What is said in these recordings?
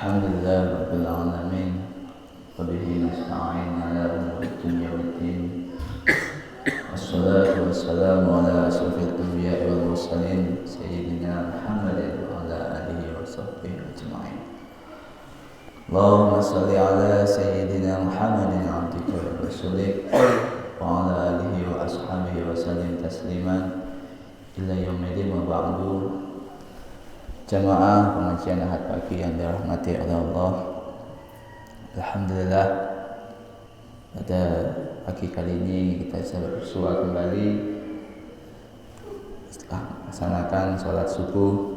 الحمد لله رب العالمين وبه نستعين على أمور الدنيا والدين والصلاة والسلام على أشرف الأنبياء والمرسلين سيدنا محمد وعلى آله وصحبه أجمعين. اللهم صل على سيدنا محمد عبدك ورسولك وعلى آله وأصحابه وسلم تسليما إلى يوم الدين وبعد. Jamaah pengajian Ahad pagi yang dirahmati oleh Allah, alhamdulillah pada pagi kali ini kita bisa bersua kembali setelah melaksanakan sholat subuh.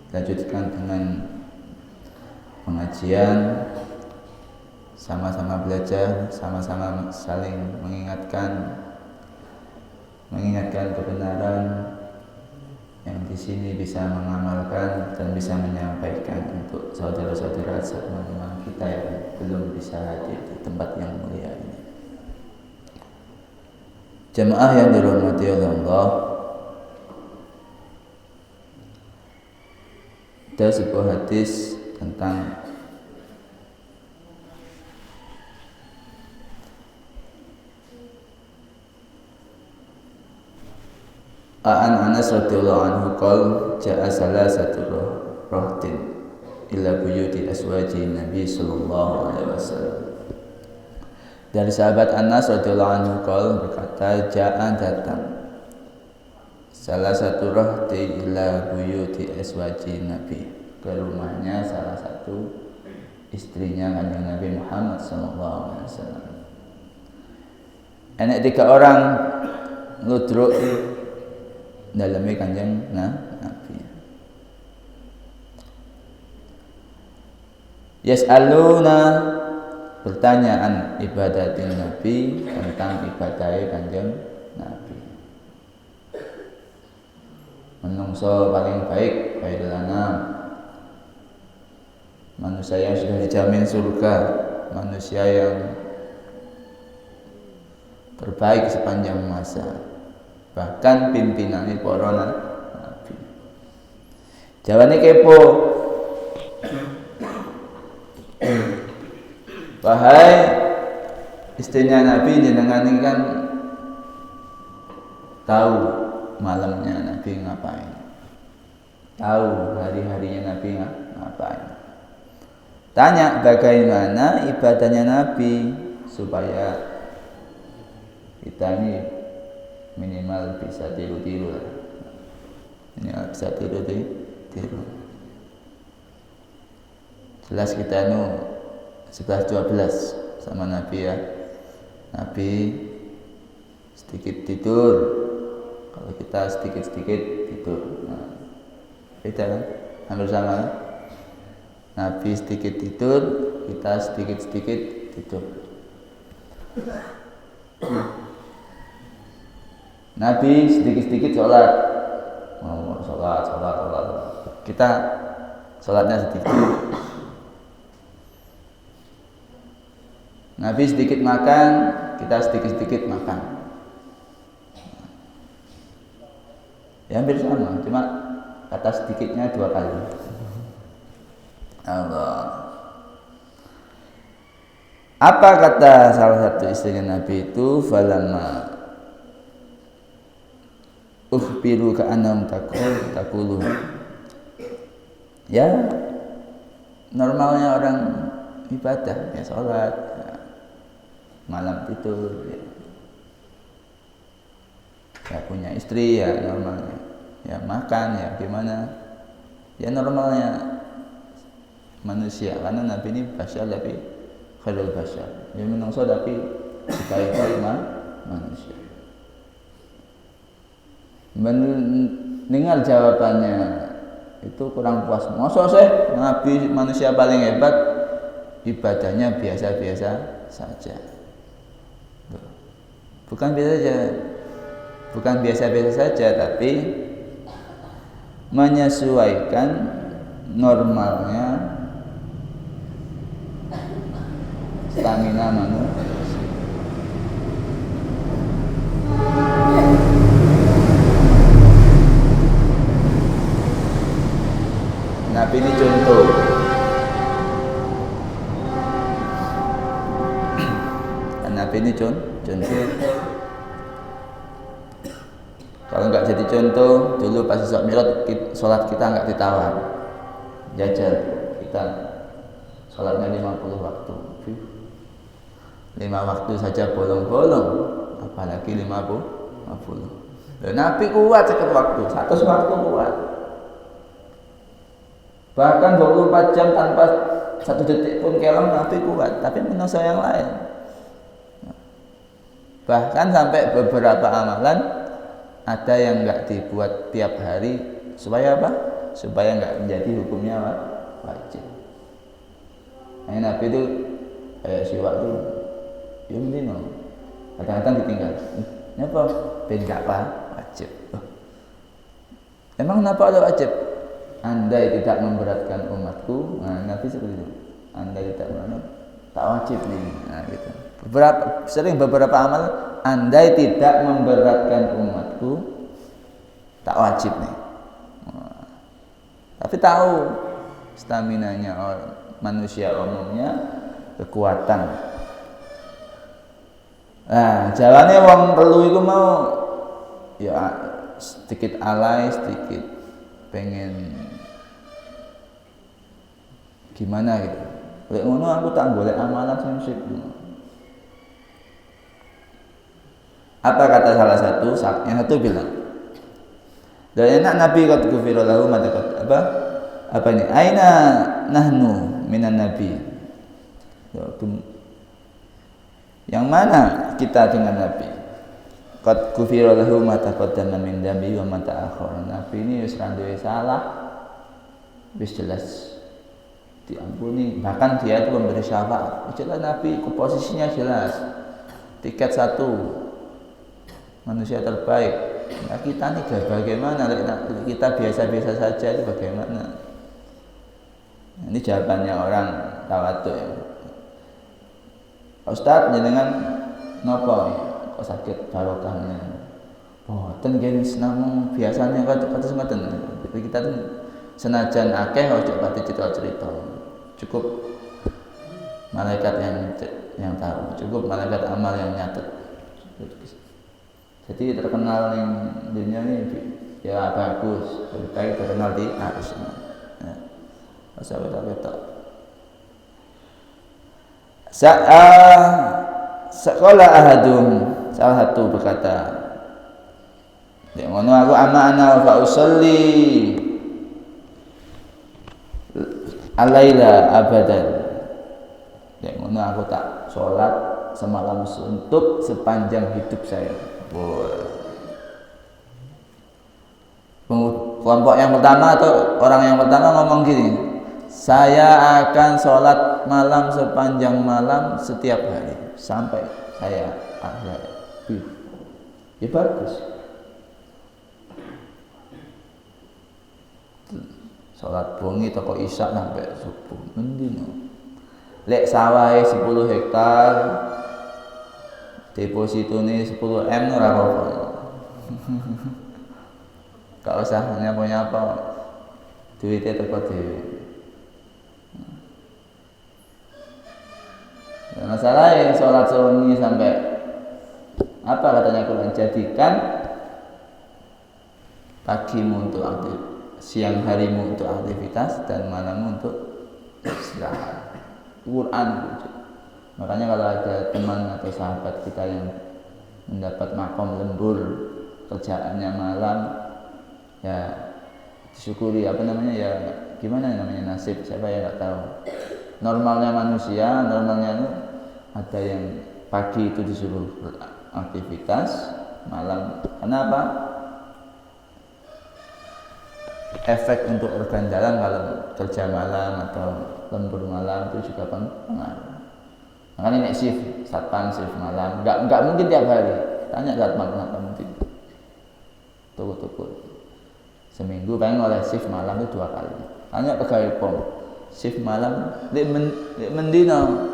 Lanjutkan dengan pengajian, sama-sama belajar, sama-sama saling mengingatkan kebenaran yang di sini bisa mengamalkan dan bisa menyampaikan untuk saudara-saudara teman-teman kita yang belum bisa hadir di tempat yang mulia ini. Jemaah yang dirahmati oleh Allah, ada sebuah hadis tentang An Anas radhiyallahu anhu qala ja'a salasatu rahtin ila buyuti aswaji Nabi sallallahu alaihi wasallam. Dari sahabat Anas radhiyallahu anhu qala berkata, ja'a datang salah satu rahti ila buyuti aswaji Nabi, ke rumahnya salah satu istrinya Kanjeng Nabi Muhammad sallallahu alaihi wasallam. Enak 3 orang ludruk dalami Kanjeng Nabi. Yas'aluna, pertanyaan ibadatin Nabi, tentang ibadahnya Kanjeng Nabi. Menungso paling baik khairul anam, manusia yang sudah dijamin surga, manusia yang terbaik sepanjang masa, bahkan pimpinannya para nabi. Jawane kepo, wahai istrinya Nabi, jenengan ini kan tahu malamnya Nabi ngapain, tahu hari-harinya Nabi ngapain. Tanya bagaimana ibadahnya Nabi supaya kita ini minimal bisa tiru-tiru lah. Minimal bisa tiru-tiru. Jelas kita 11-12 sama Nabi ya. Nabi sedikit tidur, kalau kita sedikit-sedikit tidur. Beda kan? Hampir sama kan? Nabi sedikit tidur, kita sedikit-sedikit tidur. Nabi sedikit-sedikit sholat. Sholat. Kita sholatnya sedikit. Nabi sedikit makan, kita sedikit-sedikit makan. Ya hampir sama, cuma kata sedikitnya 2 kali. Allah. Apa kata salah satu istrinya Nabi itu? Falamma ukhbiru ka'annam takulu. Ya, normalnya orang ibadah, ya sholat, ya, malam tidur, ya punya istri, ya normalnya, ya makan, ya gimana, ya normalnya manusia. Karena Nabi ini basyar tapi khairul basyar, dia menungso tapi sebaik-baik manusia. Mendengar jawabannya itu kurang puas. Masa sih Nabi manusia paling hebat, ibadahnya biasa-biasa saja. Bukan biasa-biasa saja, tapi menyesuaikan normalnya stamina manusia. Nabi ini contoh Nabi ini contoh. Kalau nggak jadi contoh, dulu pas Isra Mi'raj sholat kita nggak ditawar, jajar kita sholatnya 50 waktu, 5 waktu saja bolong-bolong, apalagi 50. Dan Nabi kuat sekali waktu, 100 waktu kuat. Bahkan 24 jam tanpa 1 detik pun kelong Nabi kuat, tapi manusia yang lain. Bahkan sampai beberapa amalan ada yang enggak dibuat tiap hari supaya apa? Supaya enggak menjadi hukumnya wajib. Nah, Nabi itu kayak siwak itu, ya mendino. Kadang-kadang ditinggal. Kenapa? Ben enggak wajib. Emang kenapa ada wajib? Andai tidak memberatkan umatku, nah Nabi seperti itu. Andai tidak memberatkan, tak wajib nih. Nah gitu. Beberapa amal, andai tidak memberatkan umatku, tak wajib nih. Nah, tapi tahu staminanya manusia umumnya kekuatan. Nah, jalannya wong perlu itu mau ya sedikit alay, sedikit pengen gimana gitu. Lek ngono aku tak boleh amalan sing apa kata salah satu, yang satu bilang, dan enak Nabi qad ghufira lahu ma apa ini? Aina nahnu minan nabi. Yang mana kita dengan Nabi? Qad ghufira lahu ma taqaddama min dambi wa ma ta'akhkhara. Nabi ini wis ra duwe salah, wis jelas diampuni, bahkan dia itu memberi syafaat. Jelas Nabi posisinya jelas, tiket 1, manusia terbaik. Nah, kita nih bagaimana? Kita biasa-biasa saja itu bagaimana? Ini jawabannya orang tawadhu ya. Ustaz jenengan napa kok sakit barokahnya? Boten nggih namung biasanya kados ngoten. Kita tuh senajan akeh ojo pati cerita-cerita. Cukup malaikat yang tahu, cukup malaikat amal yang nyatet. Jadi terkenal yang dunia ini ya bagus, lebih baik terkenal di arus. Nah, beta. Sekolah ahadum, salah satu berkata, ya ngono aku amana fa usolli alaila abadan. Ya ngono aku tak sholat semalam suntuk sepanjang hidup saya. Kelompok yang pertama atau orang yang pertama ngomong gini, saya akan sholat malam sepanjang malam setiap hari sampai saya akhir. Ya bagus. Sholat bengi toko isya sampai subuh mending. Lek sawah 10 hektar depositone 10 M ora apa-apa. Gak usah nyapa-nyapa. Duitnya teko dhewe. Masalah yang sholat sunyi sampai apa katanya Quran, jadikan pagimu untuk aktif, siang harimu untuk aktivitas dan malammu untuk istirahat. Quran. Makanya kalau ada teman atau sahabat kita yang mendapat makom lembur, kerjaannya malam, ya disyukuri, apa namanya ya, gimana namanya, nasib siapa yang nggak tahu. Normalnya manusia, normalnya ada yang pagi itu disuruh beraktivitas, malam. Kenapa? Efek untuk organ dalam kalau kerja malam atau lembur malam itu juga pengaruh. Makanya nek shift, satpam shift malam, enggak mungkin tiap hari. Tanya satpam kenapa mungkin. Tunggu. Seminggu paling oleh shift malam itu 2 kali. Tanya pegawai POM, shift malam lek mendino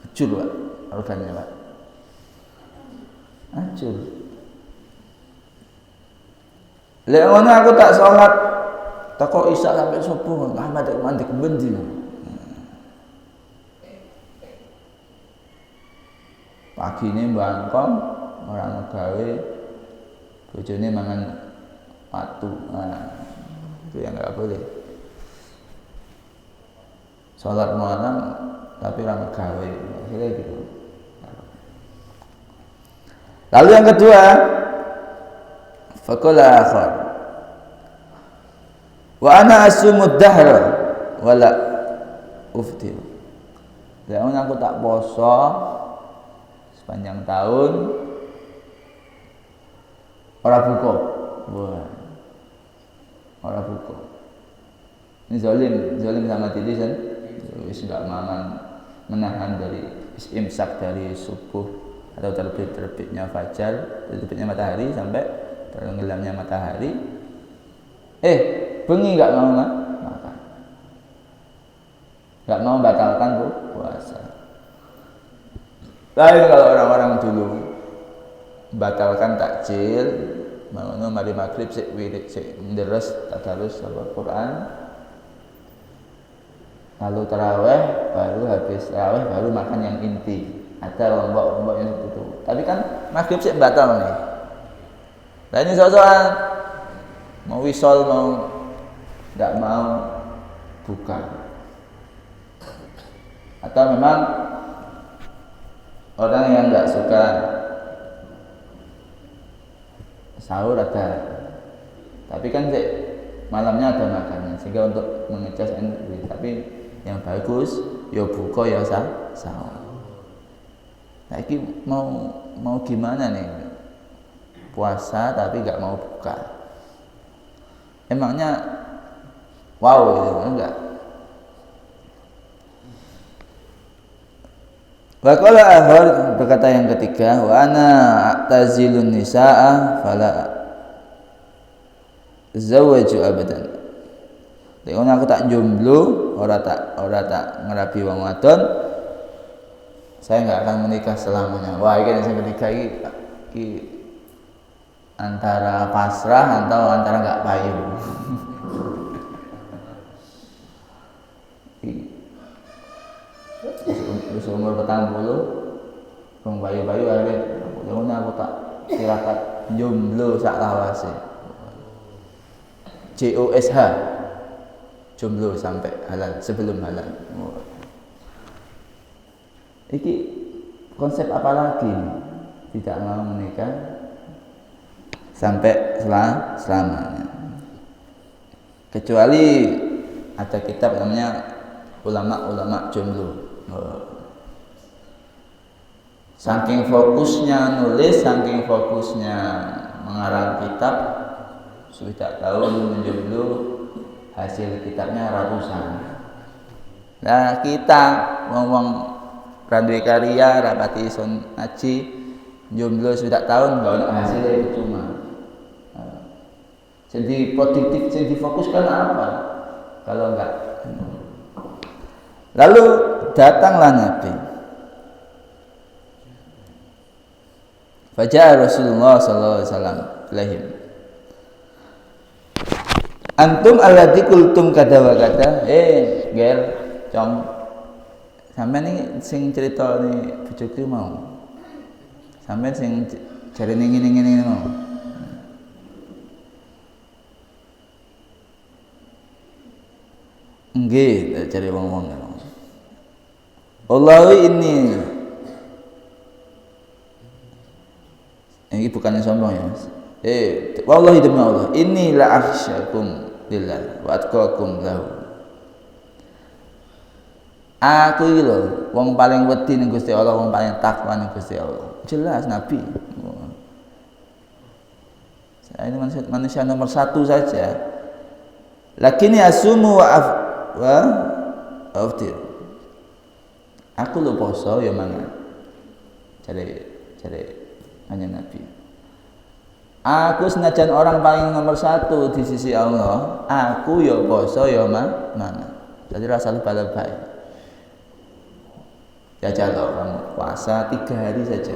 acur Pak, organnya Pak. Acur. Lek ngono aku tak sholat teko isya sampai subuh, Muhammad mandek bendi. pagine mbangkong ora ngegawe bojone mangan watu. Nah, itu yang enggak boleh. Salat malam tapi ora ngegawe, akhirnya gitu. Lalu yang kedua, faqala akhar wa ana asumud dahra wala uftir. Dan aku tak poso sepanjang tahun ora buka. Wah. Ora buka. Ini zalim sama diri kan? Wis enggak menahan dari imsak dari subuh atau terbitnya fajar, terbitnya matahari sampai tenggelamnya matahari. Bengi enggak mau makan. Enggak mau batalkan puasa. Lain kalau orang-orang dulu batalkan takjil, mau mari maghrib sik wirid sik nderes tadarus Al-Qur'an. Lalu tarawih, baru habis tarawih baru makan yang inti. Ada lombok-lombok yang seperti itu. Tapi kan maghrib sik batal nih. Nah ini soal mau wisol mau enggak mau buka. Atau memang orang yang enggak suka sahur ada, tapi kan malamnya ada makanan sehingga untuk mengecas energi. Tapi yang bagus ya buka ya sahur. Nah ini mau gimana nih, puasa tapi nggak mau buka, emangnya wow gitu enggak? Waqala akhar, berkata yang ketiga, wa ana a'tazilun nisaa fala zawaju abadan. Dekone aku tak jomblo, ora tak ngerabi wong wadon, saya enggak akan menikah selamanya. Wah, iki yang ketiga iki antara pasrah atau antara enggak payu. Wis umur 40 wong bayu-bayu akhirnya aku tak tirakat jomblo sak lawase. JOSH jomblo sampai halal, sebelum halal. Iki konsep apa lagi? Tidak mau menikah sampai selamanya. Kecuali ada kitab namanya ulama-ulama jomblo. Saking fokusnya nulis, saking fokusnya mengarang kitab, sudah tahu menjomblo hasil kitabnya ratusan. Nah kita ngomong randuwe karya rapati ison ngaji jomblo sudah tahun enggak ada hasilnya itu cuma. Jadi produktif, jadi fokuskan apa? Kalau enggak. Lalu datanglah Nabi. Faja'a Rasulullah sallallahu alaihi wasallam ilahim. Antum alladzi qultum kada wa kada. Gel, com. Sampeyan iki sing cerita ni bojoku mau. Sampeyan sing jarene ngene-ngene mau. Nggih, cari wong-wong. Allahu ini bukannya sombong ya. Wallahi demi Allah, inni la akhsyakum lillah wa atqakum lahu. Aku iki lho wong paling wedi ning Gusti Allah, wong paling takwa ning Gusti Allah. Jelas Nabi. Saya ini manusia nomor 1 saja. Lakini asumu wa aftir. Aku lo poso ya mangan. Cari hanya Nabi. Aku senajan orang paling nomor 1 di sisi Allah, aku ya poso ya mangan. Jadi rasa lebay. Jajal kamu puasa 3 hari saja.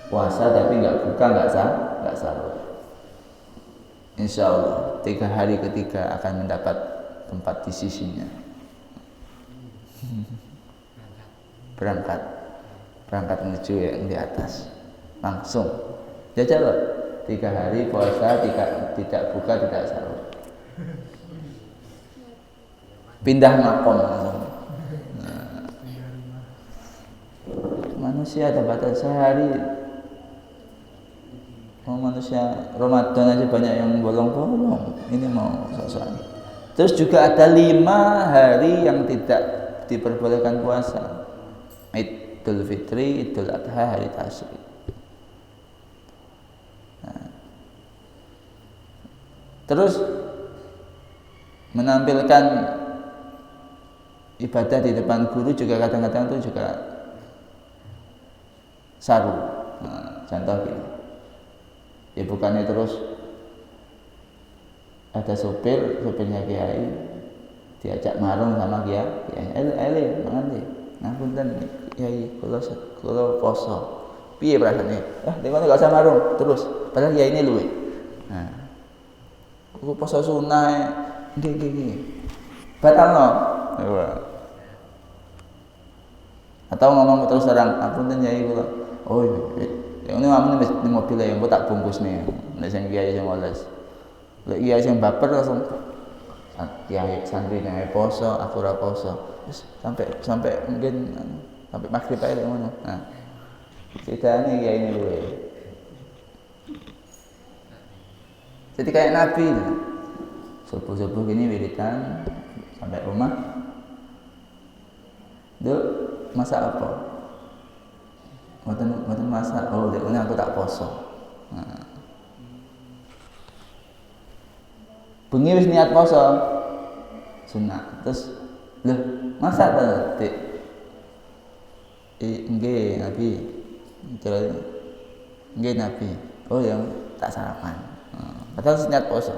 Puasa tapi enggak buka, enggak sahur. Insya Allah 3 hari ketiga akan mendapat tempat di sisinya. Berangkat. berangkat menuju yang di atas langsung. Jajal loh, 3 hari puasa, tidak buka, tidak sahur. Pindah makom langsung. Nah, manusia ada batas sehari. Oh, manusia Ramadan aja banyak yang bolong-bolong. Ini mau sok-sokan. Terus juga ada 5 hari yang tidak diperbolehkan puasa. Idul Fitri, Idul Adha, hari Tasyrik. Nah. Terus menampilkan ibadah di depan guru juga kadang-kadang itu juga saru. Nah, contoh gini. Ya bukannya terus ada supirnya kiai diajak marung sama kiai, ele mangan iki. Ngapunten kiai kula poso. Piye perasaane? Dekone gak usah marung terus. Padahal kiai ini luwe. Nah. Aku poso sunah nggih. Batalno. Atau ngomong terus terang, apunten kiai kula. Oh iya. Yang ini amun di mobil ya, aku tak bungkus nih. Nek sing kiai sing oles. Lek kiai sing baper langsung kiai santri nek poso, aku ora poso. Wis sampai mungkin sampai maghrib ae lek ngono. Nah. Ceritane kiai ini luwe. Jadi kayak Nabi. Subuh-subuh gini wiridan sampai rumah. Duk, masak apa? Mboten masak. Oh, dek aku tak poso. Nah. Bengi wis niat poso. Sunat. Terus lho, masak ta, Dik? Nggih, Nabi. Terus nggih Nabi. Oh, ya tak sarapan. Padahal niat poso.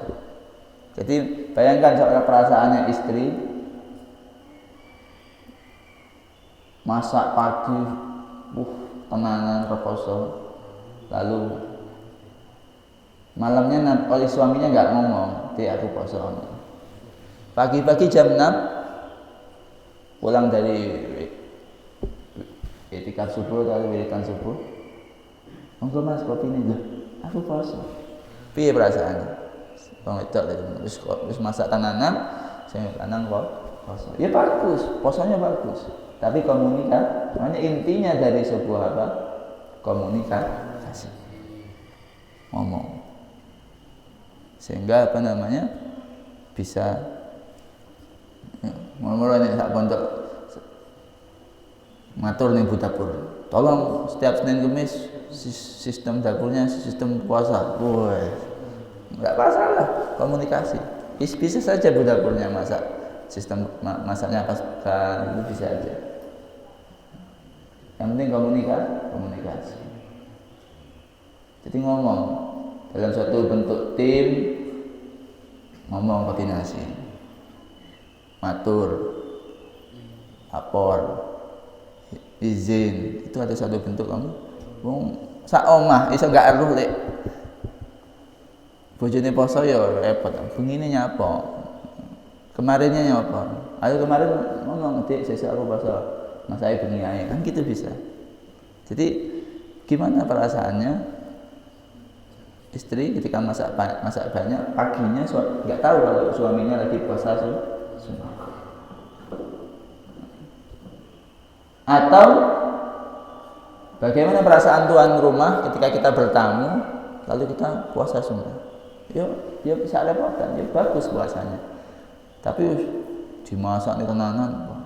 Jadi bayangkan soal perasaannya istri masak pagi, tenanan reposo, lalu malamnya oleh suaminya nggak ngomong, aku poso. Pagi-pagi jam 6 pulang dari itikaf subuh atau wiridan subuh, monggo mas kopi ini loh, aku poso. Piye perasaannya? Wong wedok wis masak tenanan, sing lanang kok poso. Ya bagus, posonya bagus. Tapi komunikasi, makanya intinya dari sebuah apa? Komunikasi. Ngomong. Sehingga apa namanya? Bisa mulai sak pondok matur ning dapur. Tolong setiap Senin Kamis sistem dapurnya sistem puasa. Wah. Enggak masalah komunikasi. Bisa saja dapurnya masak. Sistem masaknya pas itu bisa aja. Yang penting komunikasi. Jadi ngomong dalam suatu bentuk tim, ngomong koordinasi, matur, lapor, izin, itu ada satu bentuk kamu. Wong sak omah iso gak eruh lek. Bojone poso ya repot. Bengine nyapa? Kemarinnya nyapa? Ayo kemarin ngomong, Dik, sesuk aku poso. Mas saya bengi ae. Kan gitu bisa. Jadi gimana perasaannya istri ketika masak banyak, paginya nggak tahu kalau suaminya lagi puasa sunat. Atau bagaimana perasaan tuan rumah ketika kita bertamu lalu kita puasa sunat? Ya bisa repotan, ya bagus puasanya. Tapi dimasak nih tenanan.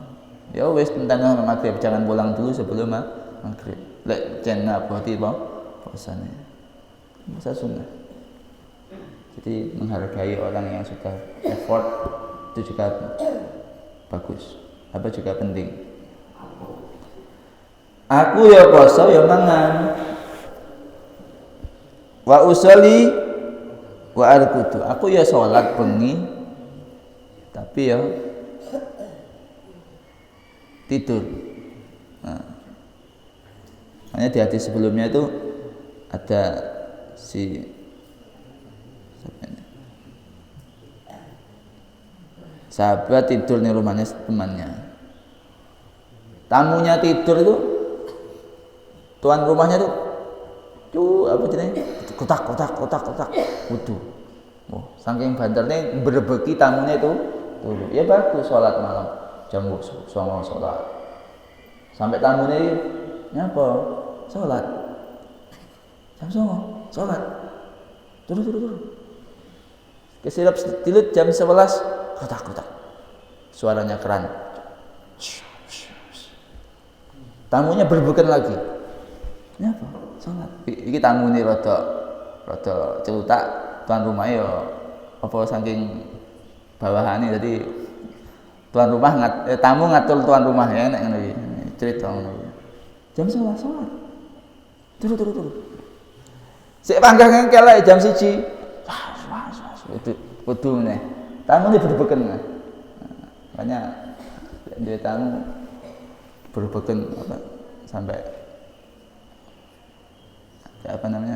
Ya wis tentang maghrib, jangan pulang dulu sebelum maghrib. Lek jenah berarti puasanya. Puasa sunnah. Jadi menghargai orang yang sudah effort itu juga bagus. Apa juga penting. Aku ya puasa ya mangan. Wa usolli wa arkudu. Aku ya sholat bengi tapi ya tidur. Nah, hanya di hadis sebelumnya itu ada sahabat tidur di rumahnya temannya. Tamunya tidur itu tuan rumahnya tuh apa jenenge kotak wudu. Oh, saking banternya berebeki tamunya itu turu. Ya bagus sholat malam jam 09.00 sholat. Sampai tamunya nyapa sholat jam 09.00 sholat. Turu. Kesilap tilut jam 11 kotak. Suaranya keran. Tamunya berbukan lagi. Nyapa sholat. Iki tamunya rada celutak. Tuan rumah yo apa saking bawahane jadi tuan rumah tamu ngatur tuan rumah ya nek ngono iki cerita ngono. Jam 11 salat. Turu. Sik panggang kelek jam 1. Itu kudu meneh. Tamune berbeken. Banyak dia tamu berbeken apa sampai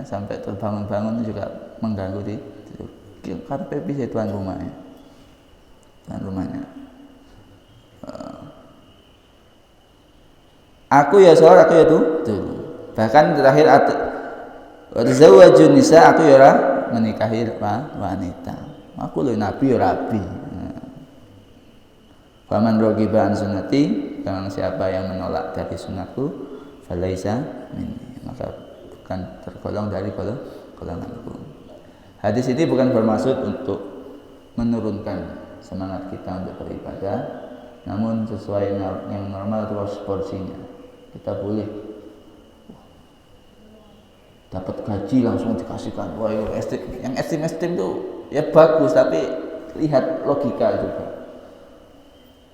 sampai terbangun-bangun juga mengganggu di karena bisa tuan rumahnya. Aku ya sholat, aku ya tuh. Bahkan terakhir zawajun nisa, aku ya menikahi wanita. Aku loh nabi ya rabi. Faman rogiba an sunnati, kalau siapa yang menolak dari sunnahku, falaisa minni, maka bukan tergolong dari golonganku. Hadis ini bukan bermaksud untuk menurunkan semangat kita untuk beribadah, namun sesuai yang normal itu porsinya. Kita boleh dapat gaji langsung dikasihkan. Wah, yang estim itu ya bagus, tapi lihat logika juga.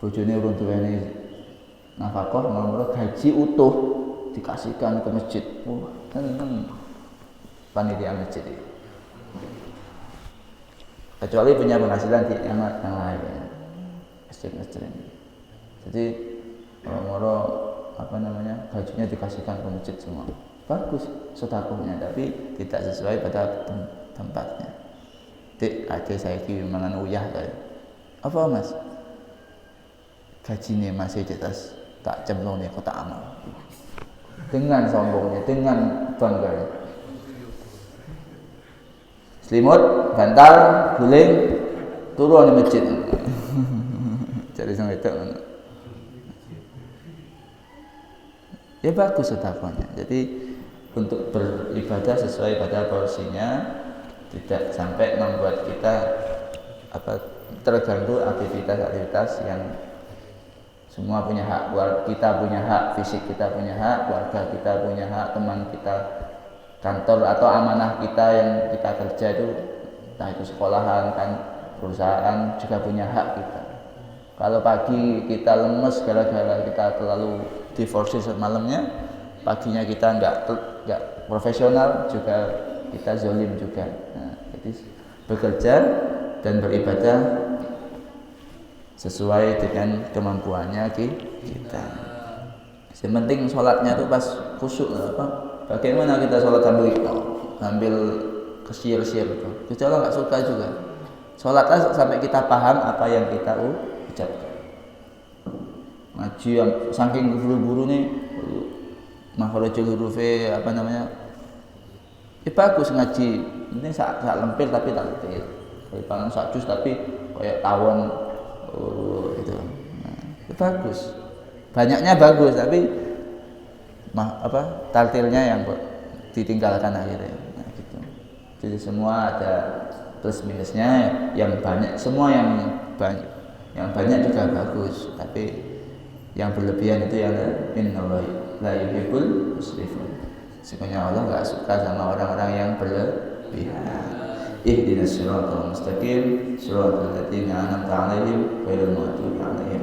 Bojone urung duweni nafkah, malah gaji utuh dikasihkan ke masjid. Wah, panitia masjid itu. Kecuali punya penghasilan di yang lain, ekstrim. Jadi orang-orang gajinya dikasihkan ke masjid semua. Bagus sedekahnya, tapi tidak sesuai pada tempatnya. Dik, ade saiki mangan uyah kae. Apa Mas? Gajine masih di atas tak cemplungnya kotak amal. Dengan sombongnya, dengan bangganya. Selimut, bantal, guling, turun di masjid. Jadi sang itu. Ya bagus sedekahnya. Jadi untuk beribadah sesuai pada porsinya, tidak sampai membuat kita terganggu aktivitas-aktivitas yang semua punya hak. Kita punya hak, fisik kita punya hak, keluarga kita punya hak, teman kita, kantor atau amanah kita yang kita kerja itu, entah itu sekolahan, kan, perusahaan juga punya hak kita. Kalau pagi kita lemes gara-gara kita terlalu diforsir malamnya, paginya kita nggak profesional, juga kita zolim juga. Nah, jadi bekerja dan beribadah sesuai dengan kemampuannya kita. Yang penting sholatnya tuh pas khusyuk. Bagaimana kita sholat sambil kesiir-siir itu? Kita nggak suka juga. Sholatlah sampai kita paham apa yang kita ucapkan. Ngaji yang saking buru-buru nih, makhrajul hurufe bagus ngaji. Ini sak lempir tapi tak letir. Daripada sak jus tapi kayak tawon. Itu. Nah, itu bagus. Banyaknya bagus tapi tartilnya yang ditinggalkan akhirnya. Nah, gitu. Jadi semua ada plus minusnya, yang banyak semua yang banyak juga bagus, tapi yang berlebihan itu yang innallaha la yuhibbul musrifin. Sebenarnya Allah enggak suka sama orang-orang yang berlebihan. Ihdinas siratal mustaqim, siratal ladzina an'amta 'alaihim ghairil maghdubi 'alaihim